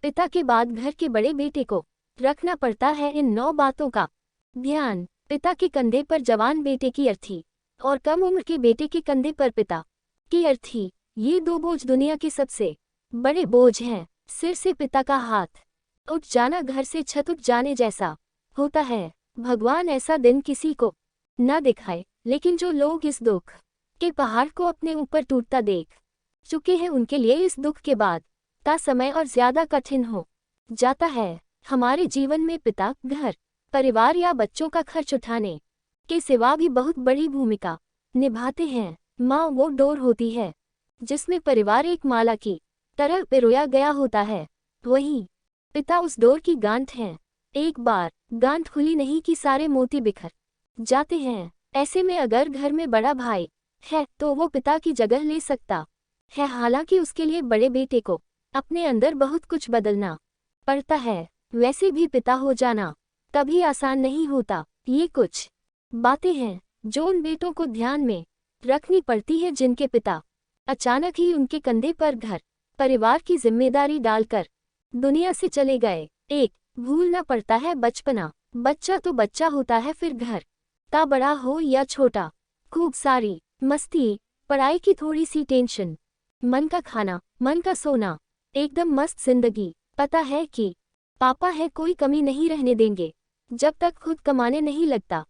पिता के बाद घर के बड़े बेटे को रखना पड़ता है इन 9 बातों का ध्यान। पिता के कंधे पर जवान बेटे की अर्थी और कम उम्र के बेटे के कंधे पर पिता की अर्थी, ये 2 बोझ दुनिया के सबसे बड़े बोझ हैं। सिर से पिता का हाथ उठ जाना घर से छत उठ जाने जैसा होता है। भगवान ऐसा दिन किसी को न दिखाए, लेकिन जो लोग इस दुख के पहाड़ को अपने ऊपर टूटता देख चुके हैं उनके लिए इस दुख के बाद का समय और ज्यादा कठिन हो जाता है। हमारे जीवन में पिता घर, परिवार या बच्चों का खर्च उठाने के सिवा भी बहुत बड़ी भूमिका निभाते हैं। माँ वो डोर होती है जिसमें परिवार एक माला की तरह पिरोया गया होता है, वहीं पिता उस डोर की गांठ है। एक बार गांठ खुली नहीं कि सारे मोती बिखर जाते हैं। ऐसे में अगर घर में बड़ा भाई है तो वो पिता की जगह ले सकता है, हालांकि उसके लिए बड़े बेटे को अपने अंदर बहुत कुछ बदलना पड़ता है। वैसे भी पिता हो जाना कभी आसान नहीं होता। ये कुछ बातें हैं जो उन बेटों को ध्यान में रखनी पड़ती है जिनके पिता अचानक ही उनके कंधे पर घर, परिवार की जिम्मेदारी डालकर दुनिया से चले गए। एक, भूलना पड़ता है बचपना। बच्चा तो बच्चा होता है, फिर घर का बड़ा हो या छोटा, खूब सारी मस्ती, पढ़ाई की थोड़ी सी टेंशन, मन का खाना, मन का सोना, एकदम मस्त जिंदगी। पता है कि पापा है, कोई कमी नहीं रहने देंगे। जब तक खुद कमाने नहीं लगता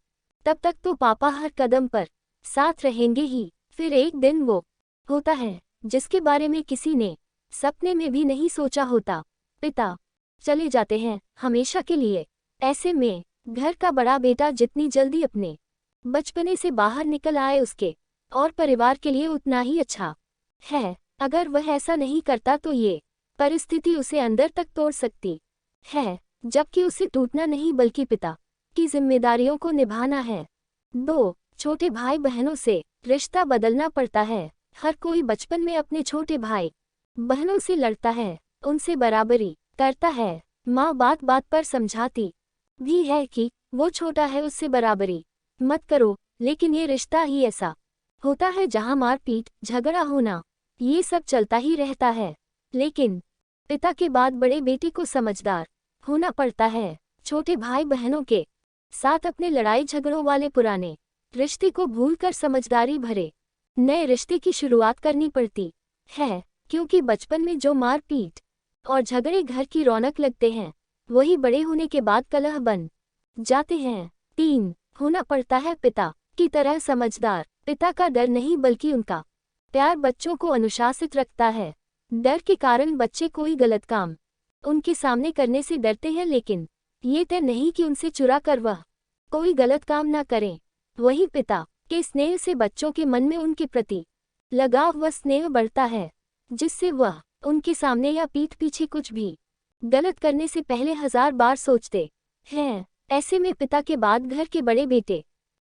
तब तक तो पापा हर कदम पर साथ रहेंगे ही। फिर एक दिन वो होता है जिसके बारे में किसी ने सपने में भी नहीं सोचा होता। पिता चले जाते हैं हमेशा के लिए। ऐसे में घर का बड़ा बेटा जितनी जल्दी अपने बचपने से बाहर निकल आए उसके और परिवार के लिए उतना ही अच्छा है। अगर वह ऐसा नहीं करता तो ये परिस्थिति उसे अंदर तक तोड़ सकती है, जबकि उसे टूटना नहीं बल्कि पिता की जिम्मेदारियों को निभाना है। 2, छोटे भाई बहनों से रिश्ता बदलना पड़ता है। हर कोई बचपन में अपने छोटे भाई बहनों से लड़ता है, उनसे बराबरी करता है। माँ बात बात पर समझाती भी है कि वो छोटा है, उससे बराबरी मत करो, लेकिन ये रिश्ता ही ऐसा होता है जहाँ मारपीट, झगड़ा होना, ये सब चलता ही रहता है। लेकिन पिता के बाद बड़े बेटे को समझदार होना पड़ता है। छोटे भाई बहनों के साथ अपने लड़ाई झगड़ों वाले पुराने रिश्ते को भूलकर समझदारी भरे नए रिश्ते की शुरुआत करनी पड़ती है, क्योंकि बचपन में जो मारपीट और झगड़े घर की रौनक लगते हैं वही बड़े होने के बाद कलह बन जाते हैं। 3, होना पड़ता है पिता की तरह समझदार। पिता का डर नहीं बल्कि उनका प्यार बच्चों को अनुशासित रखता है। डर के कारण बच्चे कोई गलत काम उनके सामने करने से डरते हैं, लेकिन ये तय नहीं कि उनसे चुरा कर वह कोई गलत काम ना करें। वही पिता के स्नेह से बच्चों के मन में उनके प्रति लगाव व स्नेह बढ़ता है, जिससे वह उनके सामने या पीठ पीछे कुछ भी गलत करने से पहले 1000 बार सोचते हैं। ऐसे में पिता के बाद घर के बड़े बेटे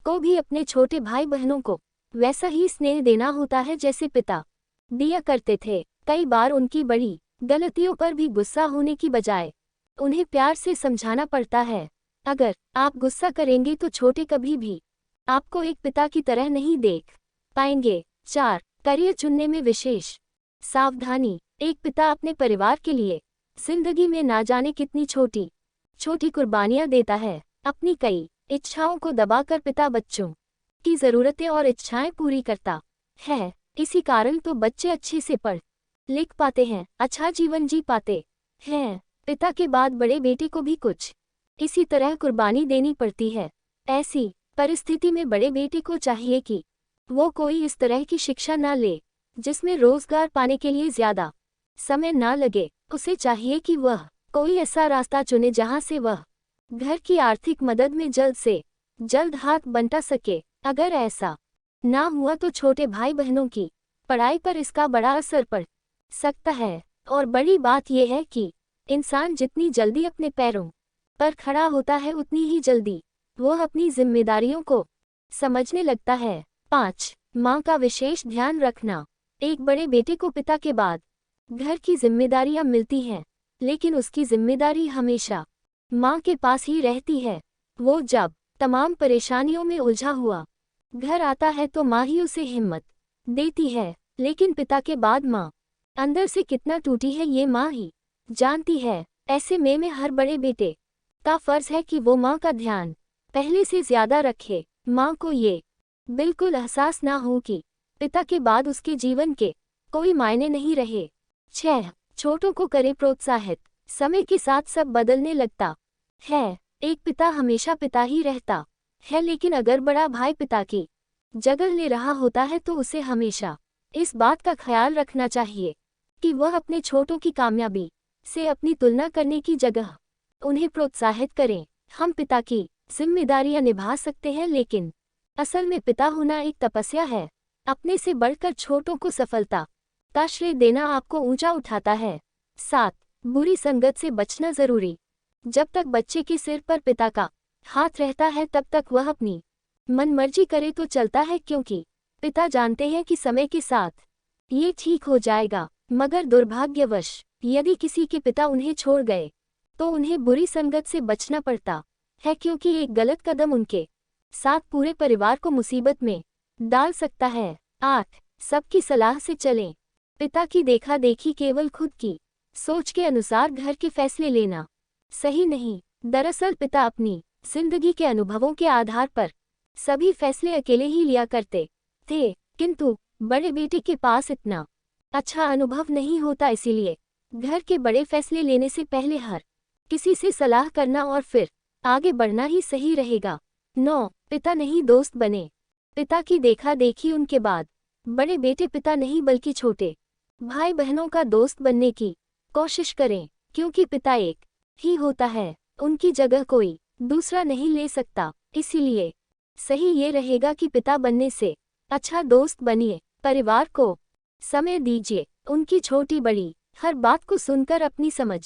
को भी अपने छोटे भाई बहनों को वैसा ही स्नेह देना होता है जैसे पिता दिया करते थे। कई बार उनकी बड़ी गलतियों पर भी गुस्सा होने की बजाय उन्हें प्यार से समझाना पड़ता है। अगर आप गुस्सा करेंगे तो छोटे कभी भी आपको एक पिता की तरह नहीं देख पाएंगे। 4, करियर चुनने में विशेष सावधानी। एक पिता अपने परिवार के लिए जिंदगी में ना जाने कितनी छोटी छोटी कुर्बानियां देता है। अपनी कई इच्छाओं को दबाकर पिता बच्चों की जरूरतें और इच्छाएं पूरी करता है। इसी कारण तो बच्चे अच्छे से पढ़ लिख पाते हैं, अच्छा जीवन जी पाते हैं। पिता के बाद बड़े बेटे को भी कुछ इसी तरह कुर्बानी देनी पड़ती है। ऐसी परिस्थिति में बड़े बेटे को चाहिए कि वो कोई इस तरह की शिक्षा ना ले जिसमें रोजगार पाने के लिए ज्यादा समय ना लगे। उसे चाहिए कि वह कोई ऐसा रास्ता चुने जहां से वह घर की आर्थिक मदद में जल्द से जल्द हाथ बंटा सके। अगर ऐसा ना हुआ तो छोटे भाई बहनों की पढ़ाई पर इसका बड़ा असर पड़ सकता है। और बड़ी बात यह है कि इंसान जितनी जल्दी अपने पैरों पर खड़ा होता है उतनी ही जल्दी वो अपनी जिम्मेदारियों को समझने लगता है। 5, माँ का विशेष ध्यान रखना। एक बड़े बेटे को पिता के बाद घर की जिम्मेदारियां मिलती हैं, लेकिन उसकी जिम्मेदारी हमेशा माँ के पास ही रहती है। वो जब तमाम परेशानियों में उलझा हुआ घर आता है तो माँ ही उसे हिम्मत देती है, लेकिन पिता के बाद माँ अंदर से कितना टूटी है ये माँ ही जानती है। ऐसे में हर बड़े बेटे का फर्ज है कि वो माँ का ध्यान पहले से ज्यादा रखे। माँ को ये बिल्कुल एहसास ना हो कि पिता के बाद उसके जीवन के कोई मायने नहीं रहे। 6. छोटों को करे प्रोत्साहित। समय के साथ सब बदलने लगता है। एक पिता हमेशा पिता ही रहता है, लेकिन अगर बड़ा भाई पिता की जगह ले रहा होता है तो उसे हमेशा इस बात का ख्याल रखना चाहिए कि वह अपने छोटों की कामयाबी से अपनी तुलना करने की जगह उन्हें प्रोत्साहित करें। हम पिता की जिम्मेदारियां निभा सकते हैं, लेकिन असल में पिता होना एक तपस्या है। अपने से बढ़कर छोटों को सफलता का श्रेय देना आपको ऊंचा उठाता है। 7. बुरी संगत से बचना जरूरी। जब तक बच्चे के सिर पर पिता का हाथ रहता है तब तक वह अपनी मनमर्जी करे तो चलता है, क्योंकि पिता जानते हैं कि समय के साथ ये ठीक हो जाएगा। मगर दुर्भाग्यवश यदि किसी के पिता उन्हें छोड़ गए तो उन्हें बुरी संगत से बचना पड़ता है, क्योंकि एक गलत कदम उनके साथ पूरे परिवार को मुसीबत में डाल सकता है। 8. सबकी सलाह से चलें। पिता की देखा देखी केवल खुद की सोच के अनुसार घर के फैसले लेना सही नहीं। दरअसल पिता अपनी जिंदगी के अनुभवों के आधार पर सभी फैसले अकेले ही लिया करते थे, किंतु बड़े बेटे के पास इतना अच्छा अनुभव नहीं होता, इसीलिए घर के बड़े फैसले लेने से पहले हर किसी से सलाह करना और फिर आगे बढ़ना ही सही रहेगा। 9. पिता नहीं दोस्त बने। पिता की देखा देखी उनके बाद बड़े बेटे पिता नहीं बल्कि छोटे भाई बहनों का दोस्त बनने की कोशिश करें, क्योंकि पिता एक ही होता है, उनकी जगह कोई दूसरा नहीं ले सकता। इसीलिए सही ये रहेगा कि पिता बनने से अच्छा दोस्त बनिए। परिवार को समय दीजिए, उनकी छोटी बड़ी हर बात को सुनकर अपनी समझ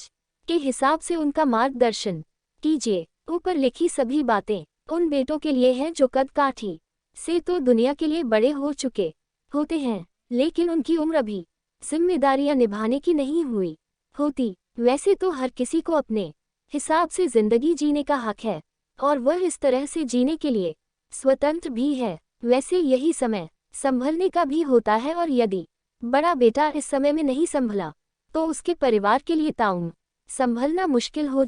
के हिसाब से उनका मार्गदर्शन कीजिए। ऊपर लिखी सभी बातें उन बेटों के लिए हैं जो कद काठी से तो दुनिया के लिए बड़े हो चुके होते हैं, लेकिन उनकी उम्र अभी जिम्मेदारियां निभाने की नहीं हुई होती। वैसे तो हर किसी को अपने हिसाब से जिंदगी जीने का हक है और वह इस तरह से जीने के लिए स्वतंत्र भी है। वैसे यही समय संभलने का भी होता है, और यदि बड़ा बेटा इस समय में नहीं संभला तो उसके परिवार के लिए ताउम्र संभलना मुश्किल हो